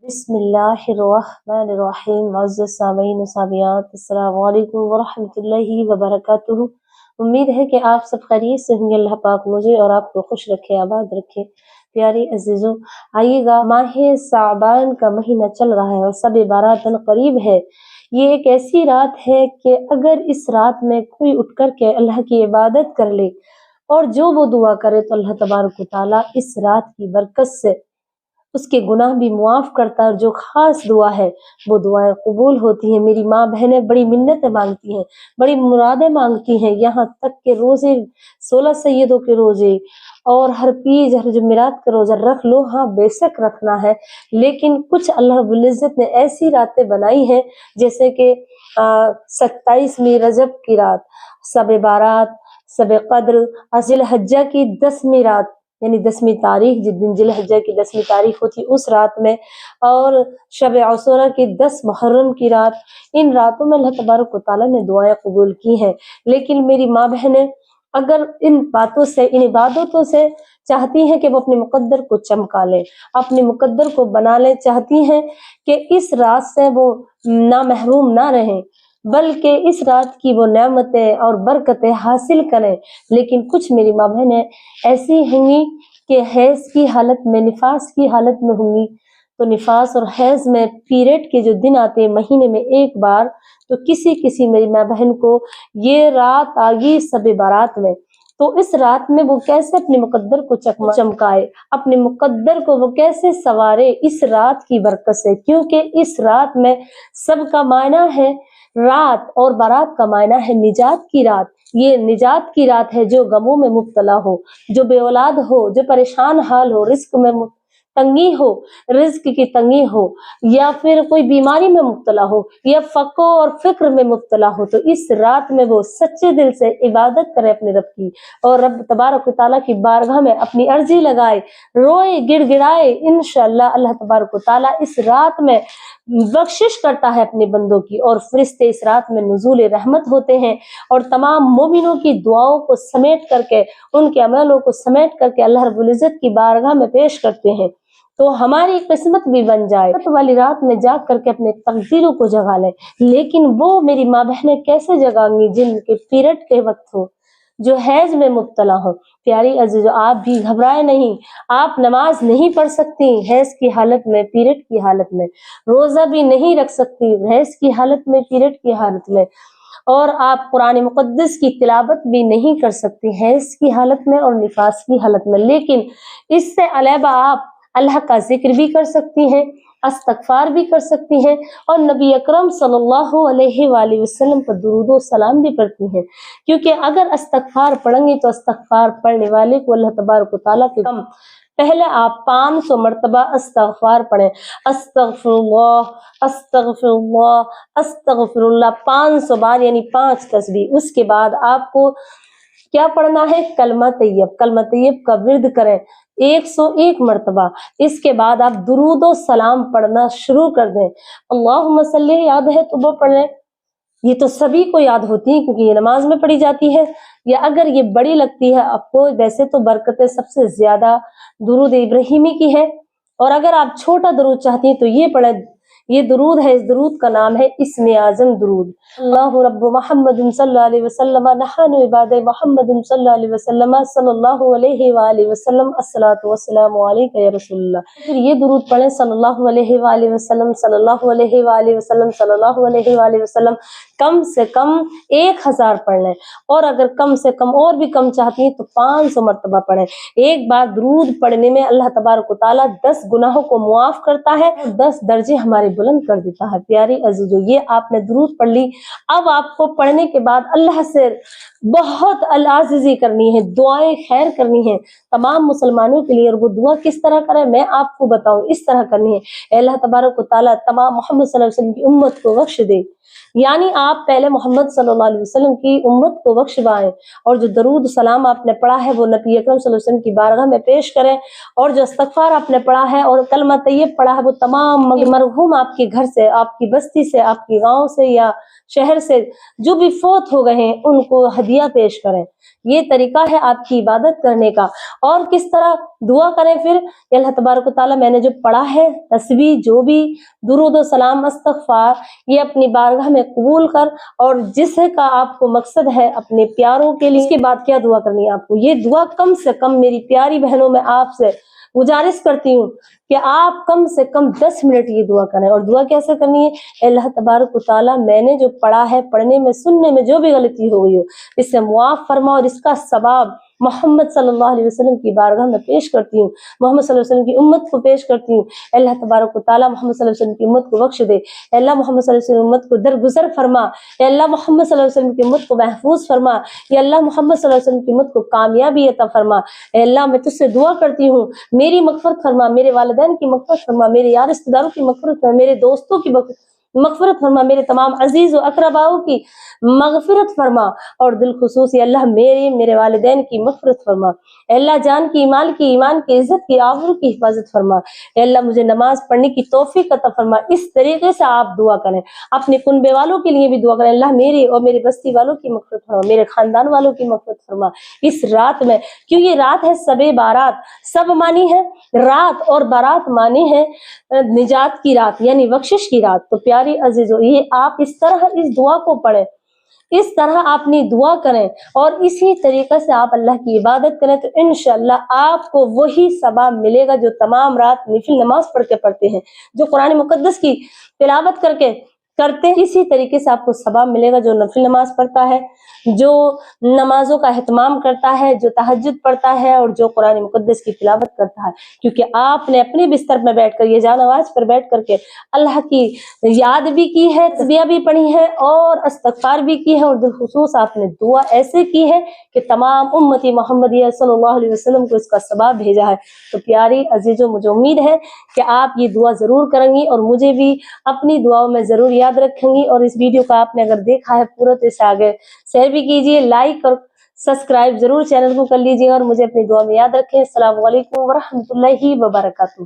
बिस्मिल्लाहिर्रहमानिर्रहीम। मुअज़्ज़ज़ सामीईन व सामियात, अस्सलामु अलैकुम व रहमतुल्लाहि व बरकातुहू। उम्मीद है कि आप सब खैरियत से होंगे। अल्लाह पाक मुझे और आपको खुश रखे, आबाद रखे। प्यारे अजीजों, आइएगा, माहे साबान का महीना चल रहा है और शब बारात करीब है। ये एक ऐसी रात है कि अगर इस रात में कोई उठ कर के अल्लाह की इबादत कर ले और जो वो दुआ करे तो अल्लाह तबारक व तआला इस रात की बरकत से उसके गुनाह भी मुआफ करता है और जो खास दुआ है वो दुआएं कबूल होती हैं। मेरी माँ बहनें बड़ी मिन्नतें मांगती हैं, बड़ी मुरादें मांगती हैं, यहाँ तक के रोजे 16 सैयदों के रोजे और हर पीर हर जुमेरात का रोजा रख लो। हाँ, बेशक रखना है, लेकिन कुछ अल्लाह रब्बुल इज्जत ने ऐसी रातें बनाई हैं जैसे कि 27वीं रजब की रात, शब बारात, शब कद्र, जिलहज्जा की 10वीं रात यानी 10वीं तारीख, जिस दिन जिलहज्जा की 10वीं तारीख होती उस रात में, और शब आशूरा की 10 मुहर्रम की रात। इन रातों में अल्लाह तबारक व तआला ने दुआएं कबूल की हैं। लेकिन मेरी माँ बहनें अगर इन बातों से, इन इबादतों से चाहती हैं कि वो अपने मुकद्दर को चमका लें, अपने मुकद्दर को बना लें, चाहती हैं कि इस रात से वो ना महरूम ना रहें, बल्कि इस रात की वो नेमतें और बरकतें हासिल करें। लेकिन कुछ मेरी माँ बहनें ऐसी होंगी कि हैज की हालत में, निफास की हालत में होंगी। तो निफास और हैज में पीरियड के जो दिन आते हैं महीने में एक बार, तो किसी किसी मेरी माँ बहन को ये रात आ गई शब बारात में, तो इस रात में वो कैसे अपने मुकद्दर को चमकाए, अपने मुकद्दर को वो कैसे सवारे इस रात की बरकत से। क्योंकि इस रात में सबका मायना है रात और बारात का मायना है निजात की रात। ये निजात की रात है जो गमों में मुब्तला हो, जो बे औलाद हो, जो परेशान हाल हो, रिस्क में तंगी हो, रिस्क की तंगी हो, या फिर कोई बीमारी में मुब्तला हो, या फ़क़्र और फिक्र में मुब्तला हो, तो इस रात में वो सच्चे दिल से इबादत करे अपने रब की और रब तबारक व तआला की बारगाह में अपनी अर्जी लगाए, रोए गिड़गिड़ाए। इंशाअल्लाह अल्लाह तबारक व तआला इस रात में बख्शिश करता है अपने बंदों की, और फरिश्ते इस रात में नुज़ूल रहमत होते हैं और तमाम मोमिनों की दुआओं को समेट करके, उनके अमलों को समेट करके अल्लाह रब्बुल इज्जत की बारगाह में पेश करते हैं। तो हमारी किस्मत भी बन जाए तो वाली रात में जाग करके अपने तकदीरों को जगा लें। लेकिन वो मेरी माँ बहनें कैसे जगाएंगी जिनके पीरियड के वक्त हो, जो हैज में मुब्तला हो। प्यारी अजीजों, आप भी घबराए नहीं, आप नमाज नहीं पढ़ सकती हैज की हालत में, पीरियड की हालत में, रोजा भी नहीं रख सकती हैज की हालत में, पीरियड की हालत में, और आप कुरान मुक़द्दस की तिलावत भी नहीं कर सकती हैज की हालत में और निफास की हालत में। लेकिन इससे अलावा आप अल्लाह का जिक्र भी कर सकती हैं, इस्तग़फ़ार भी कर सकती हैं और नबी अकरम सल्लल्लाहु अलैहि वसल्लम पर दुरूद व सलाम भी पढ़ती हैं। क्योंकि अगर इस्तग़फ़ार पढ़ेंगी तो इस्तग़फ़ार पढ़ने वाले को अल्लाह तबारक व तआला के कम पहले आप 500 मरतबा इस्तग़फ़ार पढ़ें, अस्तग़फ़िरुल्लाह अस्तग़फ़िरुल्लाह अस्तग़फ़िरुल्लाह 500 बार, यानी 5 तस्बीह। उसके बाद आपको क्या पढ़ना है? कलमा तैयब का विर्द करें 101 मरतबा। इसके बाद आप दुरूद व सलाम पढ़ना शुरू कर दें। अल्लाहुम्मा सल्ली याद है तो वो पढ़ लें, ये तो सभी को याद होती है क्योंकि ये नमाज में पढ़ी जाती है। या अगर ये बड़ी लगती है आपको, वैसे तो बरकतें सबसे ज्यादा दुरूद इब्राहिमी की है, और अगर आप छोटा दुरूद चाहती हैं तो ये पढ़ें। ये दुरूद है, इस दुरूद का नाम है इस्मे आज़म दुरूद। अल्लाहु रब्बु मुहम्मदिन सल्लल्लाहु अलैहि वसल्लम नहनु इबादे मुहम्मदिन सल्लल्लाहु अलैहि वसल्लम सल्लल्लाहु अलैहि व आलिहि वसल्लम अस्सलातु वस्सलामु अलैका या रसूलल्लाह। फिर ये दुरूद पढ़ें सल्लल्लाहु अलैहि व आलिहि वसल्लम सल्लल्लाहु अलैहि व आलिहि वसल्लम सल्लल्लाहु अलैहि व आलिहि वसल्लम कम से कम 1000 पढ़ लें, और अगर कम से कम और भी कम चाहती हैं तो 500 मरतबा पढ़ें। एक बार दुरूद पढ़ने में अल्लाह तबारक व तआला 10 गुनाहों को मुआफ करता है, 10 दर्जे हमारे बुलंद कर देता है। प्यारी अजीजों, ये आपने दुरूद पढ़ ली। अब आपको पढ़ने के बाद अल्लाह से बहुत अल-आज़िज़ी करनी है, दुआएं खैर करनी है तमाम मुसलमानों के लिए। और वो दुआ किस तरह करें मैं आपको बताऊं, इस तरह करनी है। अल्लाह तबारक व तआला तमाम मोहम्मद सल्लल्लाहु अलैहि वसल्लम की उम्मत को बख्श दे, یعنی آپ پہلے محمد صلی اللہ علیہ وسلم کی امت کو بخشوائیں اور جو درود سلام آپ نے پڑھا ہے وہ نبی اکرم صلی اللہ علیہ وسلم کی بارگاہ میں پیش کریں، اور جو استغفار آپ نے پڑھا ہے اور کلمہ طیب پڑھا ہے وہ تمام مرحوم آپ کے گھر سے، آپ کی بستی سے، آپ کی گاؤں سے یا شہر سے جو بھی فوت ہو گئے ہیں ان کو ہدیہ پیش کریں۔ یہ طریقہ ہے آپ کی عبادت کرنے کا۔ اور کس طرح دعا کریں پھر کہ اللہ تبارک و تعالیٰ میں نے جو پڑھا ہے تسبیح جو بھی درود و سلام استغفار یہ اپنی بارگاہ میں قبول کر، اور جس کا آپ کو مقصد ہے اپنے پیاروں کے لیے، اس کے بعد کیا دعا کرنی ہے آپ کو؟ یہ دعا کم سے کم میری پیاری بہنوں میں آپ سے گزارش کرتی ہوں کہ آپ کم سے کم 10 منٹ یہ دعا کریں۔ اور دعا کیسے کرنی ہے؟ اے اللہ تبارک و تعالیٰ میں نے جو پڑھا ہے، پڑھنے میں سننے میں جو بھی غلطی ہو گئی ہو اسے معاف فرما، اور اس کا ثواب محمد صلی اللہ علیہ وسلم کی بارگاہ میں پیش کرتی ہوں، محمد صلی اللہ علیہ وسلم کی امت کو پیش کرتی ہوں۔ اے اللہ تبارک و تعالیٰ محمد صلی اللہ علیہ وسلم کی امت کو بخش دے، اے اللہ محمد صلی اللہ علیہ وسلم کی امت کو درگزر فرما، اے اللہ محمد صلی اللہ علیہ وسلم کی امت کو محفوظ فرما، اے اللہ محمد صلی اللہ علیہ وسلم کی امت کو کامیابی عطا فرما۔ اے اللہ میں تجھ سے دعا کرتی ہوں میری مغفرت فرما، میرے والدین کی مغفرت فرما، میرے یار رشتہ داروں کی مغفرت فرما، میرے دوستوں کی مغفرت فرما، میرے تمام عزیز و اقرباؤں کی مغفرت فرما، اور بالخصوص یا اللہ میرے والدین کی مغفرت فرما۔ اے اللہ جان کی، مال کی، ایمان کی، عزت کی، آبرو کی حفاظت فرما۔ اے اللہ مجھے نماز پڑھنے کی توفیق عطا فرما۔ اس طریقے سے آپ دعا کریں، اپنے کنبے والوں کے لیے بھی دعا کریں، اللہ میرے اور میرے بستی والوں کی مغفرت فرما، میرے خاندان والوں کی مغفرت فرما اس رات میں، کیوں یہ رات ہے سب بارات، سب مانی ہے رات اور بارات مانی ہے نجات کی رات یعنی بخشش کی رات۔ تو پیاری عزیزو یہ آپ اس طرح اس دعا کو پڑھیں، اس طرح آپ نے دعا کریں اور اسی طریقے سے آپ اللہ کی عبادت کریں تو انشاءاللہ آپ کو وہی ثواب ملے گا جو تمام رات نفل نماز پڑھ کے پڑھتے ہیں، جو قرآن مقدس کی تلاوت کر کے کرتے ہیں، اسی طریقے سے آپ کو ثواب ملے گا جو نفل نماز پڑھتا ہے، جو نمازوں کا اہتمام کرتا ہے، جو تہجد پڑھتا ہے اور جو قرآن مقدس کی تلاوت کرتا ہے، کیونکہ آپ نے اپنے بستر میں بیٹھ کر یہ جانواز پر بیٹھ کر کے اللہ کی یاد بھی کی ہے، تسبیح بھی پڑھی ہے اور استغفار بھی کی ہے، اور بالخصوص آپ نے دعا ایسے کی ہے کہ تمام امتی محمدیہ صلی اللہ علیہ وسلم کو اس کا ثواب بھیجا ہے۔ تو پیاری عزیزوں مجھے امید ہے کہ آپ یہ دعا ضرور کریں گی اور مجھے بھی اپنی دعاؤں میں ضرور یاد رکھیں گی، اور اس ویڈیو کو آپ نے اگر دیکھا ہے پورا تو اسے آگے شیئر بھی کیجیے، لائک اور سبسکرائب ضرور چینل کو کر لیجیے، اور مجھے اپنی دعا میں یاد رکھیں۔ السلام علیکم ورحمۃ اللہ وبرکاتہ۔